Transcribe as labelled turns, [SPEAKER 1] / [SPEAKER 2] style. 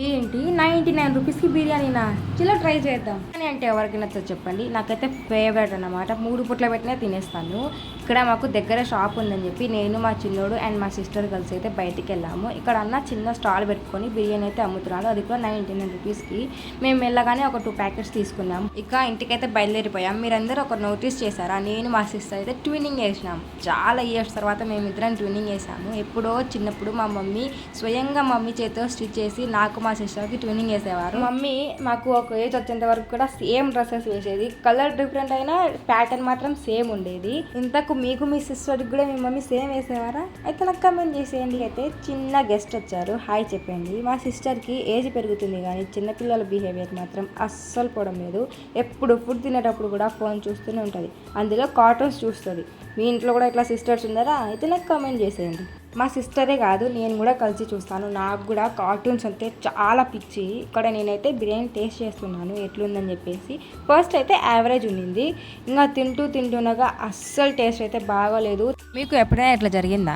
[SPEAKER 1] ఏంటి 99 రూపీస్కి బిర్యానీనా? చలో ట్రై చేద్దాం. అని అంటే ఎవరికి నచ్చదు చెప్పండి. నాకైతే ఫేవరెట్ అన్నమాట. 3 పూట్ల పెట్టినా తినేస్తాను. ఇక్కడ మాకు దగ్గర షాప్ ఉందని చెప్పి నేను మా చిన్నోడు అండ్ మా సిస్టర్ కలిసి అయితే బయటికి వెళ్ళాము. ఇక్కడ అన్న చిన్న స్టాల్ పెట్టుకొని బిర్యానీ అయితే అమ్ముతున్నాడు. అది కూడా 99 రూపీస్కి. మేము వెళ్ళగానే ఒక 2 ప్యాకెట్స్ తీసుకున్నాం. ఇక ఇంటికైతే బయలుదేరిపోయాం. మీరందరూ ఒక నోటీస్ చేశారా? నేను మా సిస్టర్ అయితే ట్యూనింగ్ వేసినాం. చాలా ఇయర్స్ తర్వాత మేమిద్దరం ట్యూనింగ్ వేసాము. ఎప్పుడో చిన్నప్పుడు మా మమ్మీ స్వయంగా మమ్మీ చేతితో స్టిచ్ చేసి నాకు మా సిస్టర్కి ట్యూనింగ్ వేసేవారు. మమ్మీ మాకు ఒక ఏజ్ వచ్చేంత వరకు కూడా సేమ్ డ్రెస్సెస్ వేసేది. కలర్ డిఫరెంట్ అయినా ప్యాటర్న్ మాత్రం సేమ్ ఉండేది. ఇంతకు మీకు మీ సిస్టర్కి కూడా మీ మమ్మీ సేమ్ వేసేవారా? అయితే నాకు కమెంట్ చేసేయండి. అయితే చిన్న గెస్ట్ వచ్చారు, హాయ్ చెప్పండి. మా సిస్టర్కి ఏజ్ పెరుగుతుంది కానీ చిన్నపిల్లల బిహేవియర్ మాత్రం అస్సలు పోవడం లేదు. ఎప్పుడు ఫుడ్ తినేటప్పుడు కూడా ఫోన్ చూస్తూనే ఉంటుంది. అందులో కార్టూన్స్ చూస్తుంది. మీ ఇంట్లో కూడా ఇట్లా సిస్టర్స్ ఉన్నారా? అయితే నాకు కామెంట్ చేసేయండి. మా సిస్టరే కాదు, నేను కూడా కలిసి చూస్తాను. నాకు కూడా కార్టూన్స్ అంటే చాలా పిచ్చి. ఇక్కడ నేనైతే బిర్యానీ టేస్ట్ చేస్తున్నాను ఎట్లుందని చెప్పేసి. ఫస్ట్ అయితే యావరేజ్ ఉండింది. ఇంకా తింటూనగా అస్సలు టేస్ట్ అయితే బాగోలేదు. మీకు ఎప్పుడైనా ఇట్లా జరిగిందా?